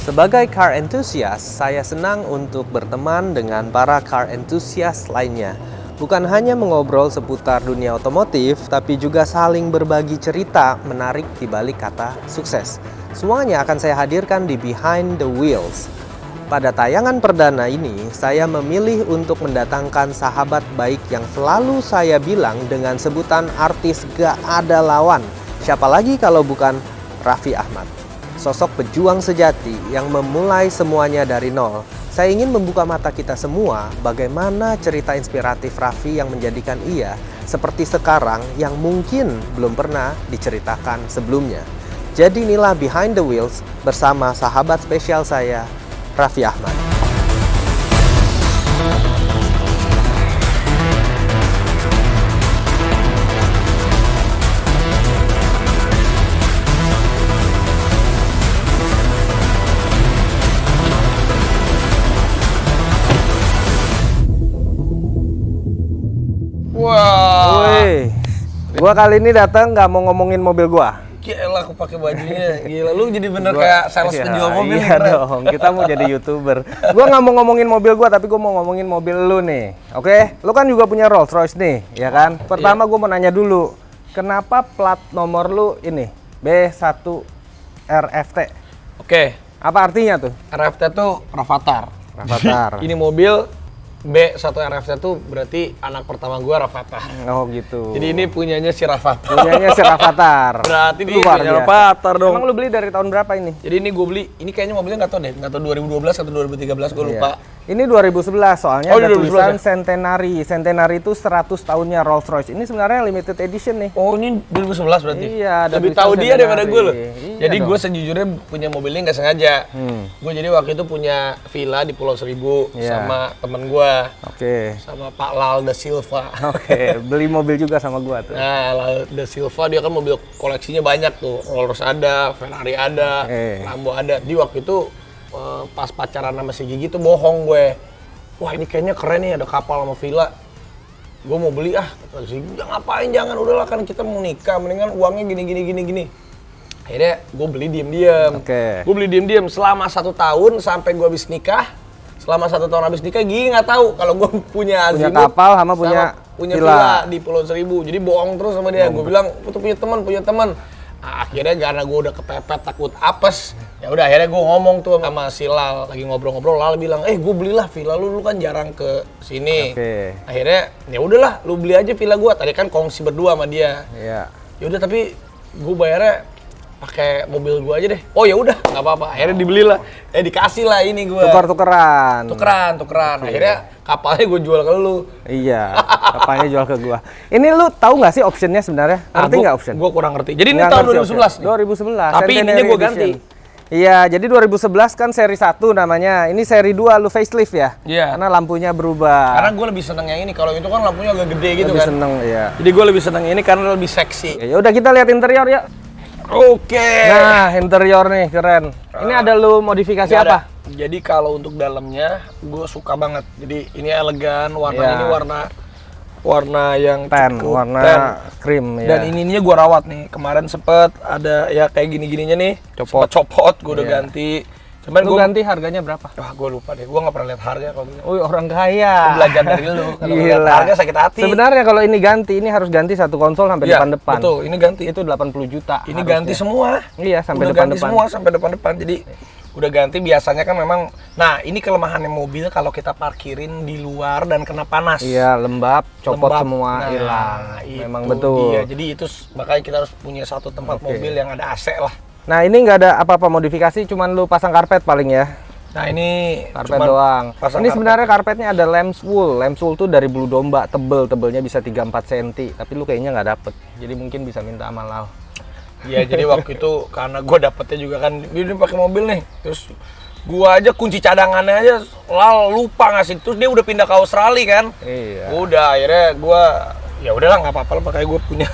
Sebagai car enthusiast, saya senang untuk berteman dengan para car enthusiast lainnya. Bukan hanya mengobrol seputar dunia otomotif, tapi juga saling berbagi cerita menarik di balik kata sukses. Semuanya akan saya hadirkan di Behind the Wheels. Pada tayangan perdana ini, saya memilih untuk mendatangkan sahabat baik yang selalu saya bilang dengan sebutan artis gak ada lawan. Siapa lagi kalau bukan Raffi Ahmad. Sosok pejuang sejati yang memulai semuanya dari nol. Saya ingin membuka mata kita semua bagaimana cerita inspiratif Raffi yang menjadikan ia seperti sekarang yang mungkin belum pernah diceritakan sebelumnya. Jadi inilah Behind the Wheels bersama sahabat spesial saya, Raffi Ahmad. Wah. Woi, gua kali ini datang nggak mau ngomongin mobil gua. Gila aku pakai bajunya. Gila lu jadi bener kayak sales penjual mobil. Iya dong, kita mau jadi YouTuber. Gua nggak mau ngomongin mobil gua, tapi gua mau ngomongin mobil lu nih. Oke? Lu kan juga punya Rolls Royce nih, ya kan? Pertama gua mau nanya dulu, kenapa plat nomor lu ini B1 RFT? Oke, Apa artinya tuh? RFT tuh Rafathar. Rafathar. Ini mobil B1 RFT tuh berarti anak pertama gua Rafathar. Oh gitu. Jadi ini punyanya si Rafathar. punyanya si Rafathar. Berarti dia Luar punya biasa. Rafathar dong. Emang lu beli dari tahun berapa ini? Jadi ini gue beli, ini kayaknya mobilnya nggak tahu deh, nggak tahu 2012 atau 2013 gue lupa. Ini 2011 soalnya Oh, ada 2011 tulisan ya? Centenary. Centenary itu 100 tahunnya Rolls Royce. Ini sebenarnya limited edition nih. Oh ini 2011 berarti? Iya, ada Lebih tulisan tahu dia daripada gue loh. Centenary. Iya Jadi dong. gue sejujurnya punya mobilnya nggak sengaja. Gue jadi waktu itu punya villa di Pulau Seribu Iya. sama temen gue, Oke. sama Pak Lal da Silva. Oke, beli mobil juga sama gua tuh. Nah, Lal da Silva dia kan mobil koleksinya banyak tuh. Rolls ada, Ferrari ada, Lambo ada. Di waktu itu pas pacaran sama si Gigi tuh bohong gue. Wah ini kayaknya keren nih, ada kapal sama villa. Gue mau beli kata si Gigi, ngapain, jangan, udahlah kan kita mau nikah, mendingan uangnya gini. Akhirnya gue beli diem-diem. Oke. Gue beli diem-diem selama 1 tahun sampai gue habis nikah. Selama 1 tahun habis nikah, Gigi nggak tahu kalau gue punya azimut kapal sama punya villa di Pulau Seribu. Jadi bohong terus sama dia. Gue bilang, gue tuh punya teman. Nah, akhirnya karena gue udah kepepet takut apes, ya udah akhirnya gue ngomong tuh sama si Lal, lagi ngobrol-ngobrol. Lal bilang, gue belilah villa lu kan jarang ke sini. Oke. Akhirnya ya udahlah, lu beli aja villa gue. Tadi kan kongsi berdua sama dia. Iya. Ya udah tapi gue bayarnya pakai mobil gue aja deh. Oh ya udah, nggak apa-apa. Akhirnya dibelilah, dikasih lah ini gue. Tukeran. Tukeran. Akhirnya kapalnya gue jual ke lu. Iya, kapalnya jual ke gua. Ini lu tahu nggak sih optionnya sebenarnya? Ngerti nggak option? Gue kurang ngerti. Jadi ini Nggak tahun ngerti 2011 nih. option. 2011. Tapi ininya Centenary gue ganti. Edition. Iya, jadi 2011 kan seri 1 namanya. Ini seri 2 lu facelift ya? Iya. Karena lampunya berubah. Karena gue lebih seneng yang ini. Kalau itu kan lampunya agak gede gitu lebih kan. seneng, iya. Jadi gue lebih seneng ini karena lebih seksi. Ya udah kita lihat interior ya. Oke. Nah, interior nih keren. Ini ada lu modifikasi Nggak apa? ada. Jadi kalau untuk dalamnya gue suka banget. Jadi ini elegan, warna Iya. ini warna yang Tan, cukup warna tan. krim ya. Dan ininya gue rawat nih. Kemarin sempet ada ya kayak gini-gininya nih. Copot. Sempet copot, gue udah Iya. ganti. Cuman Lu gue ganti harganya berapa? gue lupa deh. Gue nggak pernah lihat harga kalau gitu. Oh, orang kaya. Gua belajar dari lu. Kalau lihat Gila. harga sakit hati. Sebenarnya kalau ini ganti, ini harus ganti satu konsol sampai Iya, depan-depan. betul. Ini ganti. Itu 80 juta. Ini harusnya. ganti semua. Iya, sampai udah ganti depan-depan. semua sampai depan-depan. Jadi udah ganti, biasanya kan memang. Nah, ini kelemahannya mobil kalau kita parkirin di luar dan kena panas. Iya, lembab, copot Lembab. semua, Nah, hilang. itu Memang betul. dia. Jadi itu makanya kita harus punya satu tempat Oke. mobil yang ada AC lah. Nah, ini nggak ada apa-apa modifikasi, cuman lu pasang karpet paling ya. Nah, ini Karpet cuman doang. pasang Ini karpet. sebenarnya karpetnya ada lamb's wool. Lamb's wool tuh dari bulu domba, tebelnya bisa 3-4 cm. Tapi lu kayaknya nggak dapet. Jadi mungkin bisa minta sama Lal. Ya, jadi waktu itu karena gue dapetnya juga kan dia pakai mobil nih. Terus gua aja kunci cadangannya aja Lal lupa ngasih. Terus dia udah pindah ke Australia kan. Iya. Udah akhirnya gua ya udahlah nggak apa-apa lah, makanya gue punya.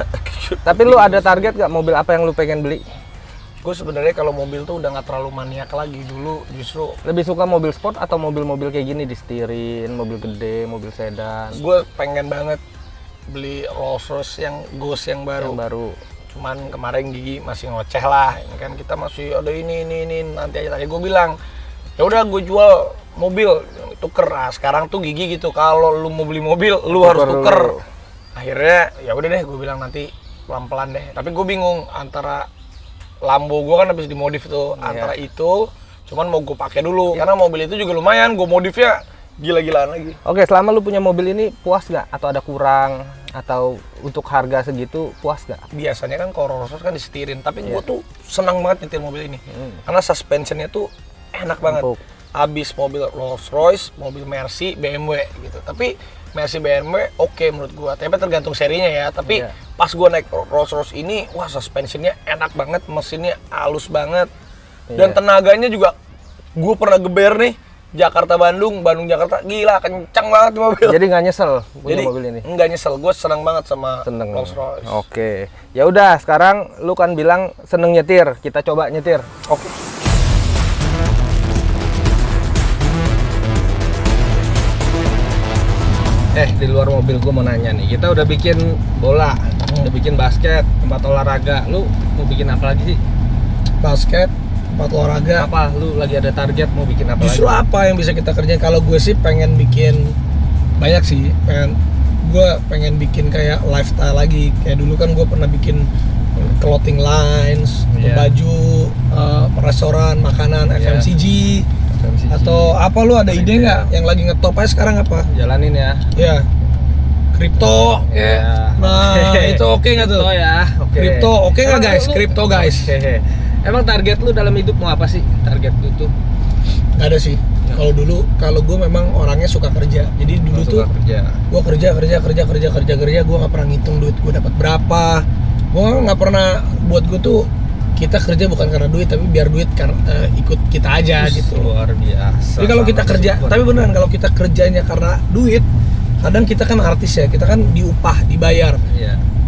Tapi lu ada target nggak mobil apa yang lu pengen beli? Gue sebenarnya kalau mobil tuh udah nggak terlalu maniak lagi. Dulu justru Lebih suka mobil sport atau mobil-mobil kayak gini, disetirin, mobil gede, mobil sedan gue pengen banget beli Rolls Royce yang Ghost yang baru. yang baru? Cuman kemarin Gigi masih ngoceh lah, ini kan kita masih ada ini nanti aja. Tadi gue bilang, ya udah gue jual mobil, tuker. Nah, sekarang tuh Gigi gitu, kalau lu mau beli mobil, lu harus tuker. Akhirnya ya udah deh, gue bilang nanti pelan-pelan deh. Tapi gue bingung antara Lambo gue kan habis dimodif tuh, antara itu, cuman mau gue pakai dulu. Karena mobil itu juga lumayan, gue modifnya gila-gilaan lagi. Oke, selama lu punya mobil ini puas nggak? Atau ada kurang? Atau untuk harga segitu puas nggak? Biasanya kan kalau Rolls Royce kan disetirin, tapi gue tuh senang banget nyetir mobil ini. Karena suspensionnya tuh enak banget. Abis mobil Rolls Royce, mobil Mercy, BMW gitu. Tapi Mercy BMW oke menurut gue, tapi tergantung serinya ya. Tapi pas gue naik Rolls Royce ini, wah suspensionnya enak banget, mesinnya halus banget. Dan tenaganya juga, gue pernah geber nih, Jakarta-Bandung, Bandung-Jakarta, gila kencang banget di mobil. Jadi nggak nyesel punya mobil ini? Nggak nyesel, gue senang banget sama Rolls Royce. Oke, ya udah sekarang lu kan bilang seneng nyetir, kita coba nyetir. Oke. Di luar mobil gue mau nanya nih, kita udah bikin bola, udah bikin basket, tempat olahraga. Lu mau bikin apa lagi sih? Basket, tempat olahraga. Apa? Lu lagi ada target mau bikin apa Justru lagi? apa yang bisa kita kerjain? Kalau gue sih pengen bikin banyak sih. Gue pengen bikin kayak lifestyle lagi. Kayak dulu kan gue pernah bikin clothing lines, baju, restoran, makanan, FMCG. Atau apa, lu ada ide nggak yang lagi ngetop aja sekarang apa? Jalanin ya. Ya, kripto. Nah, itu oke nggak tuh? Kripto ya. Kripto oke nggak guys? Kripto guys. Emang target lu dalam hidup mau apa sih? Target lu tuh? Nggak ada sih. Kalau dulu, kalau gue memang orangnya suka kerja. Jadi dulu tuh gue kerja, gue nggak pernah ngitung duit gue dapat berapa. Gue nggak pernah, buat gue tuh kita kerja bukan karena duit, tapi biar duit ikut kita aja gitu. Luar biasa. Jadi kalau kita kerja, tapi beneran kalau kita kerjanya karena duit, kadang kita kan artis ya, kita kan diupah, dibayar.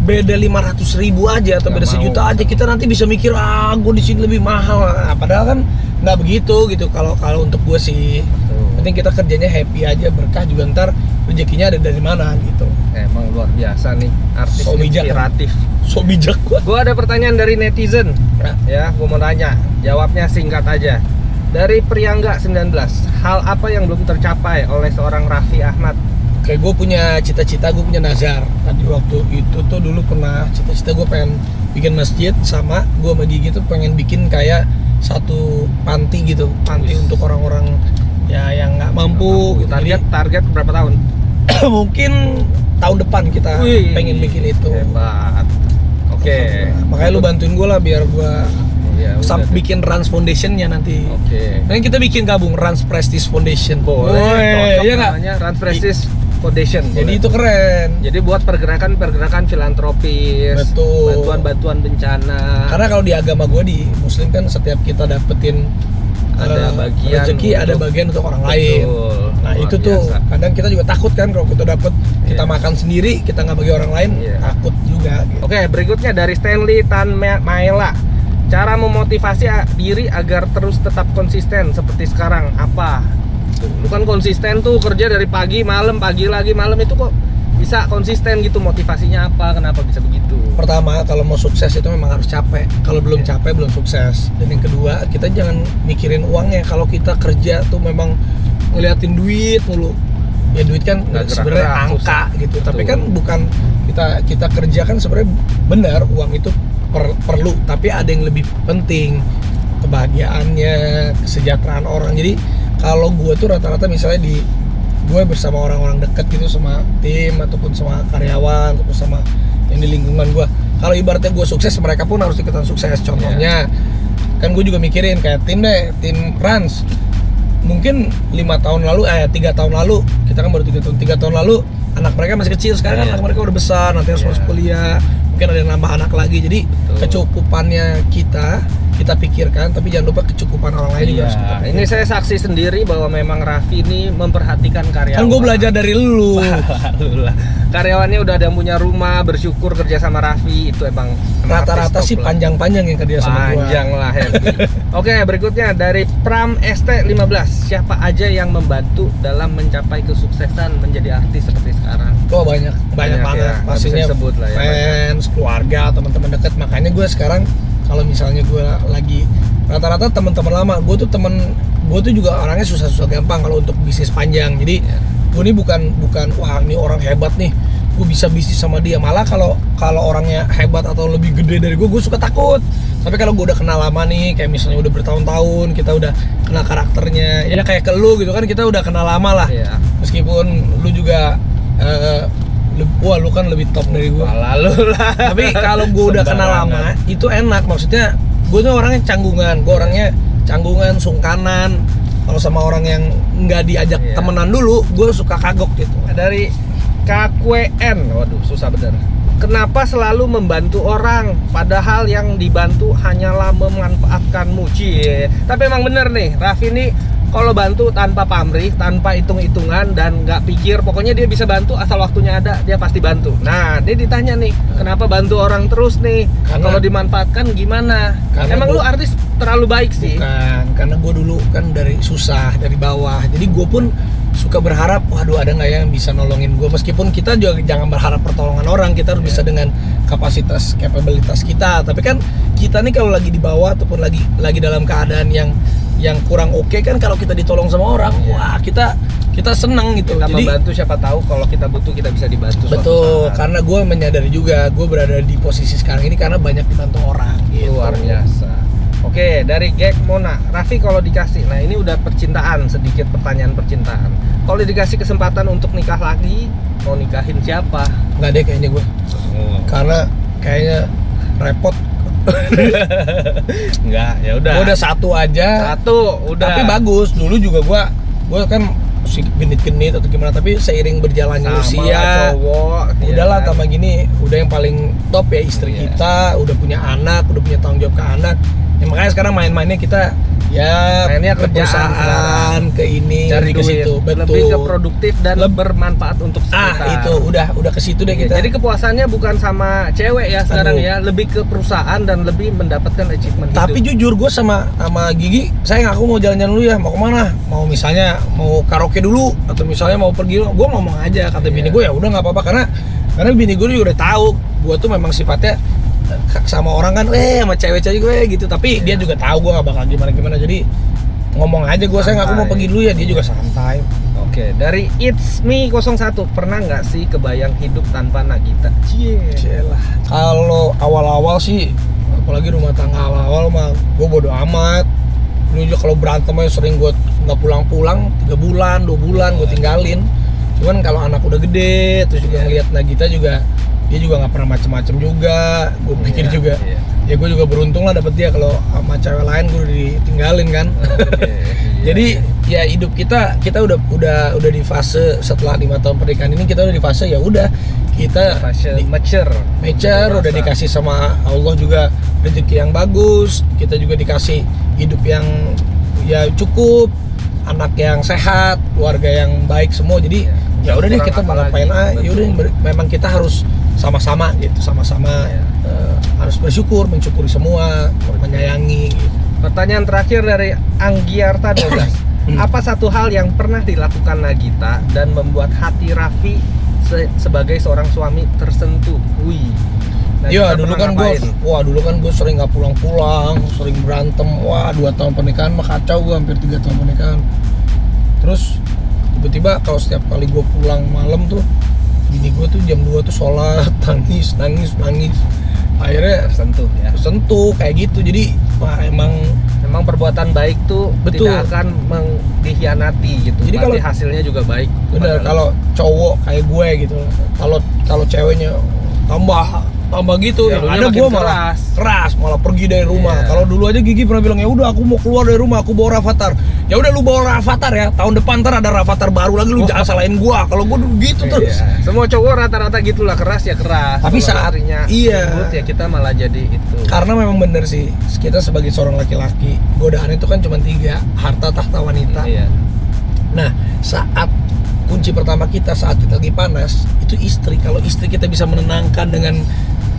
Beda 500.000 aja atau beda sejuta aja, kita nanti bisa mikir gue di sini lebih mahal. Nah, padahal kan nggak begitu gitu. Kalau untuk gue sih, penting kita kerjanya happy aja, berkah juga ntar rezekinya ada dari mana gitu. Emang luar biasa nih, artis inspiratif. So bijak gua. Gua ada pertanyaan dari netizen. Ya, gua mau tanya. Jawabnya singkat aja. Dari Priangga 19, hal apa yang belum tercapai oleh seorang Raffi Ahmad? Kayak gue punya cita-cita, gue punya nazar. Tadi waktu itu tuh dulu pernah cita-cita gue pengen bikin masjid, sama gue sama Gigi tuh pengen bikin kayak satu panti gitu, panti untuk orang-orang ya yang nggak mampu. Gitu. Target berapa tahun? Mungkin tahun depan kita pengen bikin itu. Hebat. Oke. Makanya lu bantuin gue lah biar gue bikin Rans Foundation-nya nanti. Nanti kita bikin gabung Rans Prestige Foundation. Boleh. Iya namanya Rans Prestige Foundation. Jadi itu keren. Jadi buat pergerakan filantropis. Betul. Bantuan bencana. Karena kalau di agama gue, di Muslim kan setiap kita dapetin ada bagian rezeki, ada bagian untuk orang lain. Nah itu tuh kadang kita juga takut kan kalau kita dapet, kita makan sendiri, kita nggak bagi orang lain, takut juga gitu. Oke, berikutnya dari Stanley Tan Maela, cara memotivasi diri agar terus tetap konsisten seperti sekarang apa? Lu kan konsisten tuh kerja dari pagi malam, pagi lagi malam, itu kok bisa konsisten gitu, motivasinya apa, kenapa bisa begitu? Pertama, kalau mau sukses itu memang harus capek. Kalau belum capek belum sukses. Dan yang kedua, kita jangan mikirin uangnya. Kalau kita kerja tuh memang ngeliatin duit mulu. Ya duit kan sebenarnya angka gitu. Betul. Tapi kan bukan kita kerja kan sebenarnya benar, uang itu perlu, tapi ada yang lebih penting, kebahagiaannya, kesejahteraan orang. Jadi kalau gue tuh rata-rata misalnya gue bersama orang-orang dekat gitu, sama tim ataupun sama karyawan ataupun sama yang di lingkungan gue, kalau ibaratnya gue sukses, mereka pun harus ikutan sukses. Contohnya kan gue juga mikirin kayak tim Rans, mungkin 3 tahun lalu kita kan baru 3 tahun lalu anak mereka masih kecil, sekarang kan anak mereka udah besar, nanti harus masuk kuliah, mungkin ada yang nambah anak lagi. Jadi kecukupannya kita kita pikirkan, tapi jangan lupa kecukupan orang lain juga. Ini saya saksi sendiri bahwa memang Raffi ini memperhatikan karyawan. Kan gue belajar dari lu. Karyawannya udah ada yang punya rumah, bersyukur kerja sama Raffi, itu emang Rata-rata sih panjang-panjang yang kerja sama gue. panjang lah Happy. Oke, berikutnya dari Pram ST15. Siapa aja yang membantu dalam mencapai kesuksesan menjadi artis seperti sekarang? Oh banyak banget. Ya, Pastinya sebut lah ya. fans, keluarga, teman-teman dekat. Makanya gue sekarang kalau misalnya gue lagi rata-rata teman-teman lama, gue tuh juga orangnya susah-susah gampang kalau untuk bisnis panjang. Jadi gue ini bukan wah ini orang hebat nih, gue bisa bisnis sama dia. Malah kalau orangnya hebat atau lebih gede dari gue suka takut. Tapi kalau gue udah kenal lama nih, kayak misalnya udah bertahun-tahun, kita udah kenal karakternya, ya kayak ke lu gitu kan, kita udah kenal lama lah. Meskipun lu juga wah lu kan lebih top dari gue. Lalu lah. Tapi kalau gue udah kenal lama, itu enak. Maksudnya gue tuh orangnya canggungan, sungkanan. Kalau sama orang yang nggak diajak temenan dulu, gue suka kagok gitu. Dari KQN, waduh susah bener. Kenapa selalu membantu orang, padahal yang dibantu hanyalah memanfaatkanmu? Cie. Tapi emang bener nih, Raffi ini kalau bantu tanpa pamrih, tanpa hitung-hitungan dan nggak pikir, pokoknya dia bisa bantu asal waktunya ada, dia pasti bantu. Nah, dia ditanya nih, kenapa bantu orang terus nih? Kalau dimanfaatkan gimana? Emang lu artis terlalu baik sih? Bukan, karena gue dulu kan dari susah, dari bawah. Jadi gue pun suka berharap, waduh ada nggak yang bisa nolongin gue. Meskipun kita juga jangan berharap pertolongan orang, kita harus bisa dengan kapasitas, kapabilitas kita. Tapi kan kita nih kalau lagi di bawah ataupun lagi dalam keadaan yang kurang oke kan, kalau kita ditolong sama orang, wah kita seneng gitu. Kita jadi membantu, siapa tahu kalau kita butuh kita bisa dibantu. Betul, karena gue menyadari juga gue berada di posisi sekarang ini karena banyak dibantu orang gitu. Luar biasa. Oke, dari Gek Mona, Raffi kalau dikasih, nah ini udah percintaan, sedikit pertanyaan percintaan. Kalau dikasih kesempatan untuk nikah lagi, mau nikahin siapa? Nggak deh kayaknya gue, karena kayaknya repot. Enggak, ya udah. Udah satu aja. Satu, udah. Tapi bagus. Dulu juga gue kan genit-genit atau gimana, tapi seiring berjalannya usia, udahlah tambah gini, udah yang paling top ya istri kita, udah punya anak, udah punya tanggung jawab ke anak. Ya makanya sekarang main-mainnya kita mainnya ke perusahaan, ke ini, cari ke situ, lebih ke produktif dan bermanfaat untuk sekitar. Itu udah ke situ deh kita. Jadi kepuasannya bukan sama cewek ya sekarang ya, lebih ke perusahaan dan lebih mendapatkan achievement. Tapi jujur gue sama Gigi, saya ngaku mau jalan-jalan dulu ya, mau kemana? Mau misalnya mau karaoke dulu atau misalnya mau pergi, gue ngomong aja kata bini gue, ya udah nggak apa-apa, karena bini gue juga udah tahu gue tuh memang sifatnya sama orang kan, sama cewek-cewek gue gitu, tapi dia juga tahu gue gak bakal gimana-gimana, jadi ngomong aja gue, saya ngaku mau pergi dulu ya, dia juga santai. Oke, dari It's Me 01, pernah nggak sih kebayang hidup tanpa Nagita? Cielah. Kalau awal-awal sih, apalagi rumah tangga awal-awal mah gue bodo amat. Dulu juga kalau berantem aja sering gue nggak pulang-pulang, 3 bulan, 2 bulan gue tinggalin. Cuman kalau anak udah gede, terus juga ngeliat Nagita juga, dia juga nggak pernah macem-macem juga. Gue pikir juga, ya gue juga beruntung lah dapet dia. Kalau sama cewek lain gue udah ditinggalin kan. Jadi ya hidup kita udah di fase setelah 5 tahun pernikahan ini, kita udah di fase ya udah kita mature, udah dikasih sama Allah juga rezeki yang bagus, kita juga dikasih hidup yang ya cukup, anak yang sehat, keluarga yang baik semua. Jadi ya udah deh, kita mau ngapain aja, ya udah memang kita harus sama-sama gitu, harus mensyukuri semua, menyayangi gitu. Pertanyaan terakhir dari Anggiarta 12. Apa satu hal yang pernah dilakukan Nagita dan membuat hati Raffi sebagai seorang suami tersentuh? Iya, dulu kan gue sering nggak pulang-pulang, sering berantem. 2 tahun pernikahan mah kacau, gue hampir 3 tahun pernikahan. Terus tiba-tiba kalau setiap kali gue pulang malam tuh, bini gue tuh jam 2 tuh sholat, nangis. Akhirnya tersentuh kayak gitu. Jadi emang perbuatan baik tuh tidak akan dikhianati gitu. Jadi kalau hasilnya juga baik. Bener, kalau cowok kayak gue gitu, kalau ceweknya tambah tambah gitu. Ya, Yang dulunya ada makin gua malah keras, malah pergi dari rumah. Iya. Kalau dulu aja Gigi pernah bilang, ya udah aku mau keluar dari rumah, aku bawa Rafathar. Ya udah lu bawa Rafathar ya. Tahun depan ntar ada Rafathar baru lagi, lu jangan salahin gua. Kalau gua dulu gitu terus. Iya. Semua cowok rata-rata gitulah, keras ya keras. Tapi Kalau saat- istrinya iya. lembut ya kita malah jadi itu. Karena memang bener sih, kita sebagai seorang laki-laki, godaan itu kan cuma 3, harta, tahta, wanita. Iya. Nah, saat kunci pertama kita saat kita lagi panas, itu istri. Kalau istri kita bisa menenangkan dengan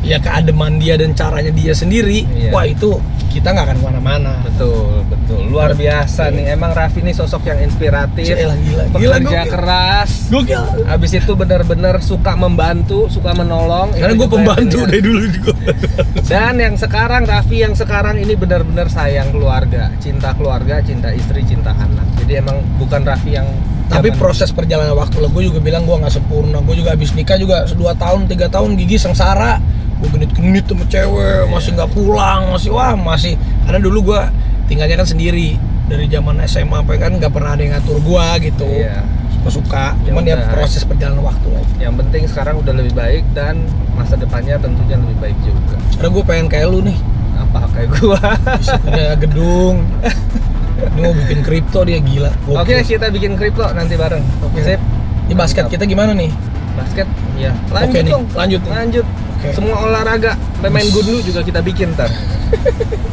ya keademan dia dan caranya dia sendiri, Iya. wah itu kita nggak akan kemana-mana. Betul, betul. Luar biasa nih. Emang Raffi ini sosok yang inspiratif. Gila, gila. Bekerja Gila, gokil. keras. Gokil. Habis itu benar-benar suka membantu, suka menolong. Karena Itu gue juga pembantu yang dari dulu juga. Dan yang sekarang, Raffi yang sekarang ini benar-benar sayang keluarga, cinta istri, cinta anak. Jadi emang bukan Raffi yang Tapi zaman- proses perjalanan waktu lah, gue juga bilang gue nggak sempurna. Gue juga habis nikah juga 2 tahun, 3 tahun Gigi sengsara. Gue genit-genit sama cewek, masih nggak pulang, masih. Karena dulu gue tinggalnya kan sendiri dari zaman SMA sampai kan nggak pernah ada yang ngatur gue gitu. Iya. Suka-suka. Ya Cuman ya udah. proses perjalanan waktu lah. Yang penting sekarang udah lebih baik dan masa depannya tentunya lebih baik juga. Karena gue pengen kayak lu nih, Apa kayak gua? bisa punya gedung. Ini mau bikin kripto dia gila. Oke, Gokil. kita bikin kripto nanti bareng. Oke. Sip. Di basket Mantap. kita gimana nih? Basket, ya. Lanjut Oke nih, dong. lanjut nih. Lanjut. Oke. Semua olahraga, pemain gundu juga kita bikin ntar.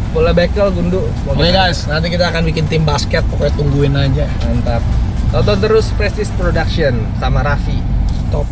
Bola bekel, gundu. semua Oke kita- guys, nanti kita akan bikin tim basket, pokoknya tungguin aja. Mantap. Tonton terus Prestige Production sama Raffi. Top.